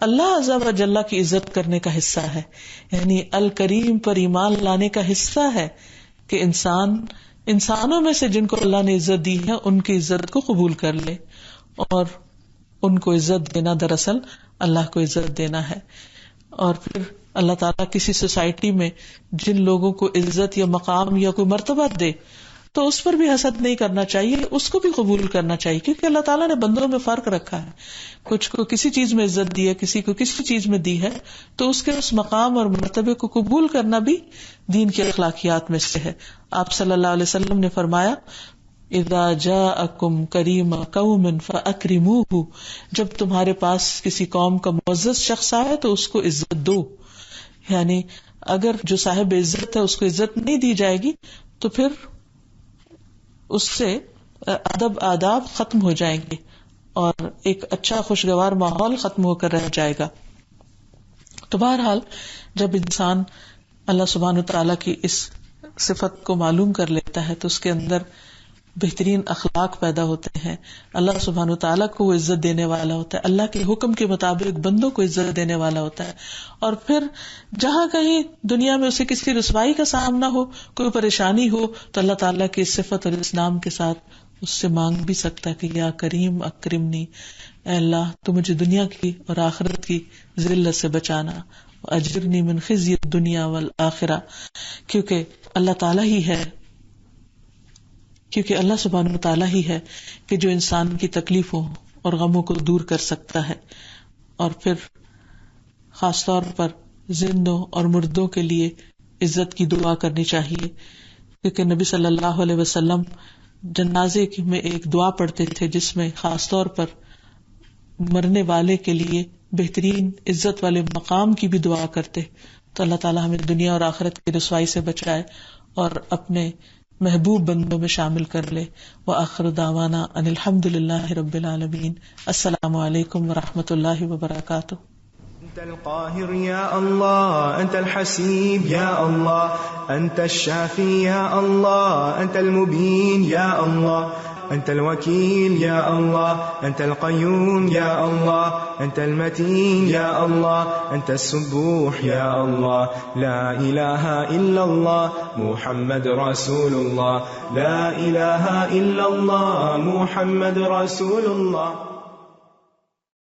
اللہ عز و جل کی عزت کرنے کا حصہ ہے. یعنی الکریم پر ایمان لانے کا حصہ ہے کہ انسانوں میں سے جن کو اللہ نے عزت دی ہے ان کی عزت کو قبول کر لے، اور ان کو عزت دینا دراصل اللہ کو عزت دینا ہے. اور پھر اللہ تعالیٰ کسی سوسائٹی میں جن لوگوں کو عزت یا مقام یا کوئی مرتبہ دے تو اس پر بھی حسد نہیں کرنا چاہیے، اس کو بھی قبول کرنا چاہیے، کیونکہ اللہ تعالیٰ نے بندوں میں فرق رکھا ہے. کچھ کو کسی چیز میں عزت دی ہے، کسی کو کسی چیز میں دی ہے، تو اس کے اس مقام اور مرتبے کو قبول کرنا بھی دین کی اخلاقیات میں سے ہے. آپ صلی اللہ علیہ وسلم نے فرمایا اذا جاءکم کریم قوم فاکرموہ، جب تمہارے پاس کسی قوم کا معزز شخص آئے تو اس کو عزت دو. یعنی اگر جو صاحب عزت ہے اس کو عزت نہیں دی جائے گی تو پھر اس سے ادب آداب ختم ہو جائیں گے اور ایک اچھا خوشگوار ماحول ختم ہو کر رہ جائے گا. تو بہرحال جب انسان اللہ سبحانہ وتعالیٰ کی اس صفت کو معلوم کر لیتا ہے تو اس کے اندر بہترین اخلاق پیدا ہوتے ہیں. اللہ سبحانہ وتعالیٰ کو وہ عزت دینے والا ہوتا ہے، اللہ کے حکم کے مطابق بندوں کو عزت دینے والا ہوتا ہے. اور پھر جہاں کہیں دنیا میں اسے کسی رسوائی کا سامنا ہو، کوئی پریشانی ہو، تو اللہ تعالیٰ کی صفت اور اس نام کے ساتھ اس سے مانگ بھی سکتا ہے کہ یا کریم اکرمنی، اے اللہ تو مجھے دنیا کی اور آخرت کی ذلت سے بچانا، اجرنی من خزی الدنیا والآخرہ، کیونکہ اللہ تعالیٰ ہی ہے، کیونکہ اللہ سبحانہ وتعالیٰ ہی ہے کہ جو انسان کی تکلیفوں اور غموں کو دور کر سکتا ہے. اور پھر خاص طور پر زندوں اور مردوں کے لیے عزت کی دعا کرنی چاہیے، کیونکہ نبی صلی اللہ علیہ وسلم جنازے میں ایک دعا پڑھتے تھے جس میں خاص طور پر مرنے والے کے لیے بہترین عزت والے مقام کی بھی دعا کرتے. تو اللہ تعالیٰ ہمیں دنیا اور آخرت کی رسوائی سے بچائے اور اپنے محبوب بندوں میں شامل کر لے. وآخر دعوانا ان الحمد للہ رب العالمین. السلام علیکم ورحمۃ اللہ وبرکاتہ. أنت القاهر يا الله، أنت الحسيب يا الله، أنت الشافي يا الله، أنت المبين يا الله، أنت الوكيل يا الله، أنت القيوم يا الله، أنت المتين يا الله، أنت السبوح يا الله. لا إله إلا الله محمد رسول الله، لا إله إلا الله محمد رسول الله.